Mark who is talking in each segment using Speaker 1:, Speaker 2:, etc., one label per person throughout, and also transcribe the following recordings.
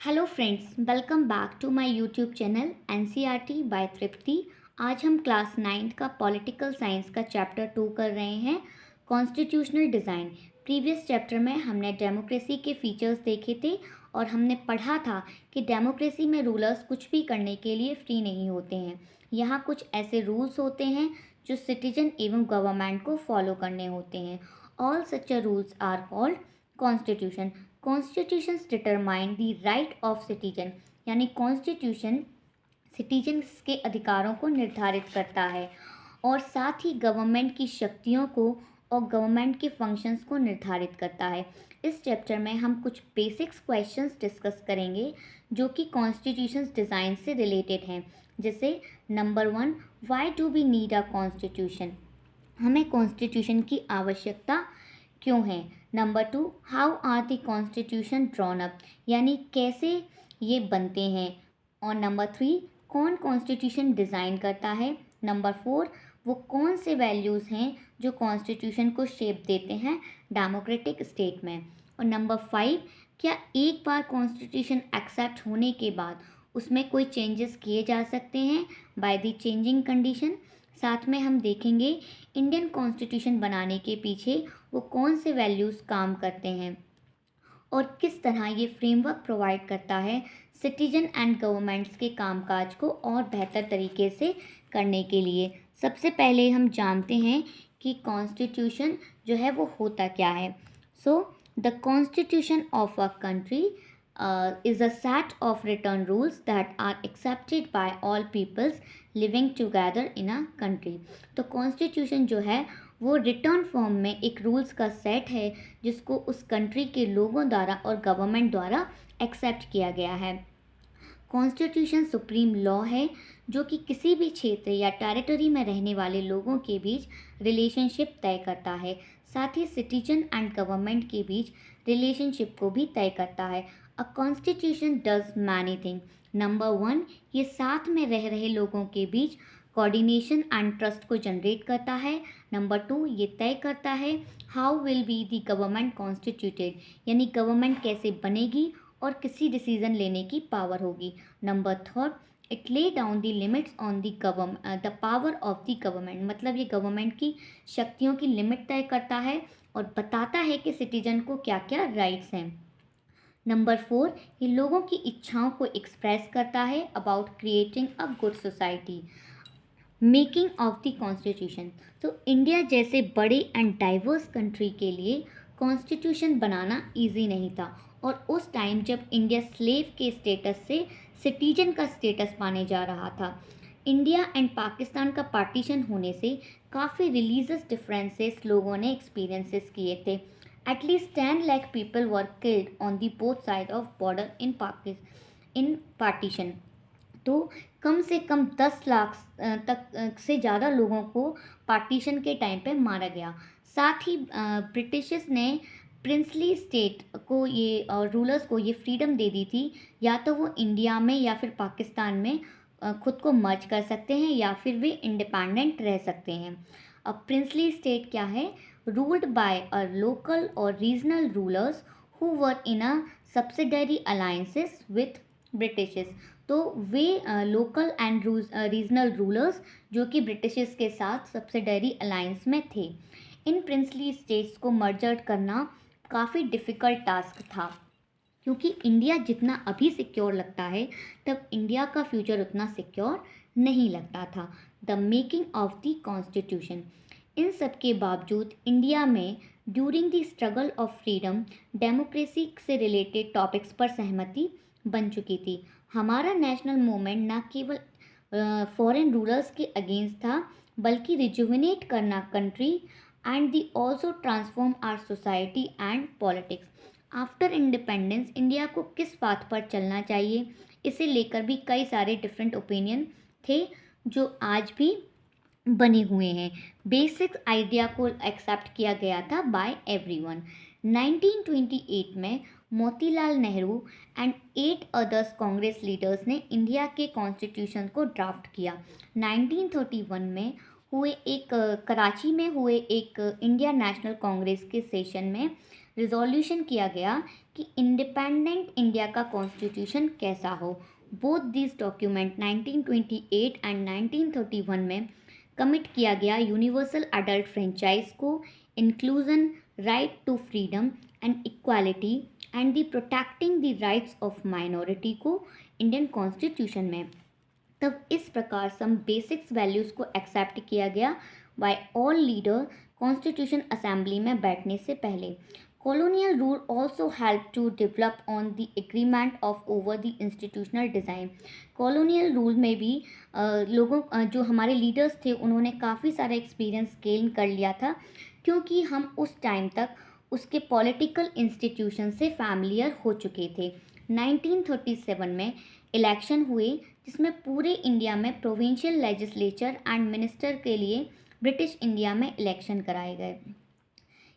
Speaker 1: Hello friends, welcome back to my YouTube channel NCERT by Tripti. आज हम class 9th का political science का chapter 2 कर रहे हैं, कॉन्स्टिट्यूशनल डिज़ाइन। प्रीवियस चैप्टर में हमने डेमोक्रेसी के फीचर्स देखे थे और हमने पढ़ा था कि डेमोक्रेसी में रूलर्स कुछ भी करने के लिए फ्री नहीं होते हैं। यहाँ कुछ ऐसे रूल्स होते हैं जो सिटीजन एवं गवर्नमेंट को फॉलो करने होते हैं। All such rules are called constitution. Constitutions determine the right of citizen, यानी कॉन्स्टिट्यूशन सिटीजन्स के अधिकारों को निर्धारित करता है और साथ ही गवर्नमेंट की शक्तियों को और गवर्नमेंट के फंक्शंस को निर्धारित करता है। इस चैप्टर में हम कुछ बेसिक्स क्वेश्चंस डिस्कस करेंगे जो कि कॉन्स्टिट्यूशंस डिज़ाइन से रिलेटेड हैं। जैसे number 1, why do we need a constitution? हमें कॉन्स्टिट्यूशन की आवश्यकता क्यों है? Number 2, how are the constitution drawn up, यानी कैसे ये बनते हैं। और नंबर 3, कौन कॉन्स्टिट्यूशन डिज़ाइन करता है। नंबर 4, वो कौन से वैल्यूज़ हैं जो कॉन्स्टिट्यूशन को शेप देते हैं डेमोक्रेटिक स्टेट में। और नंबर 5, क्या एक बार कॉन्स्टिट्यूशन एक्सेप्ट होने के बाद उसमें कोई चेंजेस किए जा सकते हैं बाय द चेंजिंग कंडीशन। साथ में हम देखेंगे इंडियन कॉन्स्टिट्यूशन बनाने के पीछे वो कौन से वैल्यूज़ काम करते हैं और किस तरह ये फ्रेमवर्क प्रोवाइड करता है सिटीजन एंड गवर्नमेंट्स के कामकाज को और बेहतर तरीके से करने के लिए। सबसे पहले हम जानते हैं कि कॉन्स्टिट्यूशन जो है वो होता क्या है। So the constitution of a country is a set of written rules that are accepted by all peoples living together in a country। तो कॉन्स्टिट्यूशन जो है वो रिटर्न फॉर्म में एक रूल्स का सेट है जिसको उस कंट्री के लोगों द्वारा और गवर्नमेंट द्वारा एक्सेप्ट किया गया है। कॉन्स्टिट्यूशन सुप्रीम लॉ है जो कि किसी भी क्षेत्र या टेरिटरी में रहने वाले लोगों के बीच रिलेशनशिप तय करता है। साथ ही सिटीजन एंड गवर्नमेंट के बीच रिलेशनशिप को भी तय करता है। A constitution does many thing. Number 1, ये साथ में रह रहे लोगों के बीच कोऑर्डिनेशन एंड ट्रस्ट को जनरेट करता है। नंबर 2, ये तय करता है how will be the government constituted, यानी गवर्नमेंट कैसे बनेगी और किसी डिसीजन लेने की पावर होगी। Number 3, it lay down the limits on the power of the government, मतलब ये गवर्नमेंट की शक्तियों की लिमिट तय करता है और बताता है कि सिटीजन को क्या क्या राइट्स हैं। नंबर 4, ये लोगों की इच्छाओं को एक्सप्रेस करता है about creating a good society. Making of the constitution, तो इंडिया जैसे बड़े एंड डाइवर्स कंट्री के लिए कॉन्स्टिट्यूशन बनाना इजी नहीं था और उस टाइम जब इंडिया स्लेव के स्टेटस से सिटीजन का स्टेटस पाने जा रहा था। इंडिया एंड पाकिस्तान का पार्टीशन होने से काफ़ी रिलीजियस डिफरेंसेस लोगों ने एक्सपीरियंसेस किए थे। At least 10 lakh people were killed on the both side of border in partition. तो कम से कम 10 लाख तक से ज़्यादा लोगों को पार्टीशन के टाइम पे मारा गया। साथ ही ब्रिटिशर्स ने प्रिंसली स्टेट को ये रूलर्स को ये फ्रीडम दे दी थी, या तो वो इंडिया में या फिर पाकिस्तान में खुद को मर्ज कर सकते हैं या फिर वे इंडिपेंडेंट रह सकते हैं। अब प्रिंसली स्टेट क्या है? रूल्ड बाय अ लोकल और regional rulers who were in a subsidiary alliances with Britishers. तो वे लोकल एंड रीजनल रूलर्स जो कि ब्रिटिशर्स के साथ सब्सिडरी अलायंस में थे। इन प्रिंसली स्टेट्स को मर्जर करना काफ़ी डिफ़िकल्ट टास्क था क्योंकि इंडिया जितना अभी सिक्योर लगता है तब इंडिया का फ्यूचर उतना सिक्योर नहीं लगता था। The making of the constitution, इन सब के बावजूद इंडिया में during the struggle of freedom democracy से रिलेटेड टॉपिक्स पर सहमति बन चुकी थी। हमारा नेशनल मूवमेंट न केवल फॉरेन रूलर्स के अगेंस्ट था बल्कि रिजुविनेट करना country and the also transform our society and politics. After independence India को किस पाथ पर चलना चाहिए, इसे लेकर भी कई सारे डिफरेंट ओपिनियन थे जो आज भी बने हुए हैं। बेसिक आइडिया को एक्सेप्ट किया गया था बाय एवरीवन। 1928 में Motilal Nehru and 8 others Congress leaders ने इंडिया के कॉन्स्टिट्यूशन को ड्राफ्ट किया। 1931 में हुए एक कराची में हुए एक इंडिया नेशनल कांग्रेस के सेशन में रिजोल्यूशन किया गया कि इंडिपेंडेंट इंडिया का कॉन्स्टिट्यूशन कैसा हो। बोथ दिस डॉक्यूमेंट 1928 एंड 1931 में कमिट किया गया यूनिवर्सल अडल्ट फ्रेंचाइज को, inclusion, right to freedom and equality and the protecting the rights of minority को इंडियन कॉन्स्टिट्यूशन में। तब इस प्रकार सम बेसिक्स वैल्यूज़ को एक्सेप्ट किया गया by all leader constitution assembly में बैठने से पहले। Colonial rule also help to develop on the agreement of over the institutional design. Colonial rule में भी जो हमारे लीडर्स थे उन्होंने काफ़ी सारा एक्सपीरियंस गेन कर लिया था, क्योंकि हम उस टाइम तक उसके पॉलिटिकल इंस्टीट्यूशन से फैमिलियर हो चुके थे। 1937 में इलेक्शन हुए जिसमें पूरे इंडिया में प्रोविंशियल लेजिस्लेचर एंड मिनिस्टर के लिए ब्रिटिश इंडिया में इलेक्शन कराए गए।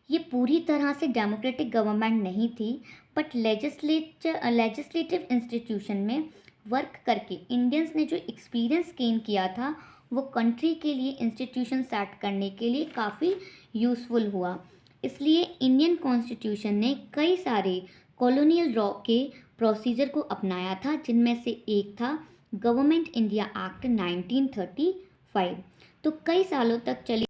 Speaker 1: ये पूरी तरह से डेमोक्रेटिक गवर्नमेंट नहीं थी, बट लेजिस्लेटिव इंस्टीट्यूशन में वर्क करके इंडियंस ने जो एक्सपीरियंस गेन किया था वो कंट्री के लिए इंस्टीट्यूशन सेट करने के लिए काफ़ी यूज़फुल हुआ। इसलिए इंडियन कॉन्स्टिट्यूशन ने कई सारे कॉलोनियल लॉ के प्रोसीजर को अपनाया था, जिनमें से एक था गवर्नमेंट इंडिया एक्ट 1935। तो कई सालों तक चली।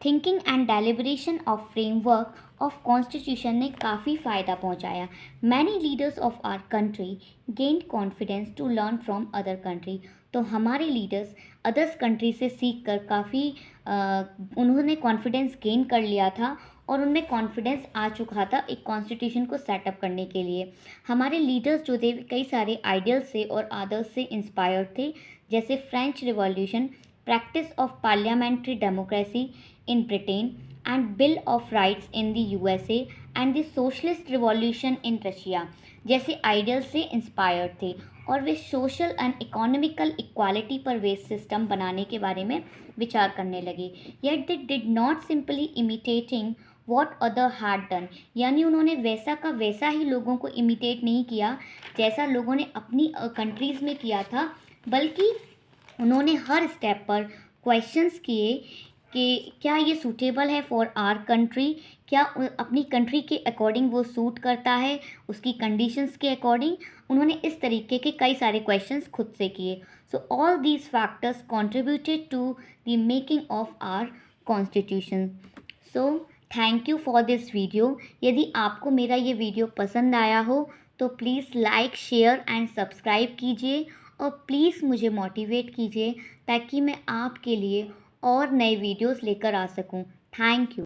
Speaker 1: Thinking and deliberation of framework of constitution ने काफ़ी फ़ायदा पहुंचाया। Many leaders of our country gained confidence to learn from other country. तो हमारे लीडर्स अदर्स कंट्री से सीख कर काफ़ी उन्होंने कॉन्फिडेंस गेन कर लिया था और उनमें कॉन्फिडेंस आ चुका था एक कॉन्स्टिट्यूशन को सेटअप करने के लिए। हमारे लीडर्स जो थे कई सारे आइडियल से और आदर्श से इंस्पायर्ड थे, जैसे French revolution, practice of parliamentary democracy in Britain and Bill of Rights in the USA and the Socialist Revolution in Russia जैसे आइडियल से इंस्पायर्ड थे, और वे सोशल एंड इकोनॉमिकल इक्वालिटी पर बेस्ड सिस्टम बनाने के बारे में विचार करने लगे। Yet they did not simply imitating what other had done, यानी उन्होंने वैसा का वैसा ही लोगों को इमिटेट नहीं किया जैसा लोगों ने अपनी कंट्रीज़ में किया था, बल्कि उन्होंने हर स्टेप पर क्वेश्चंस किए कि क्या ये सूटेबल है फॉर आर कंट्री, क्या अपनी कंट्री के अकॉर्डिंग वो सूट करता है, उसकी कंडीशंस के अकॉर्डिंग। उन्होंने इस तरीके के कई सारे क्वेश्चंस खुद से किए। So all these factors contributed to the making of our constitution. So thank you for this video. यदि आपको मेरा ये वीडियो पसंद आया हो तो please like, share and subscribe कीजिए, और प्लीज़ मुझे मोटिवेट कीजिए ताकि मैं आपके लिए और नए वीडियोस लेकर आ सकूं। Thank you.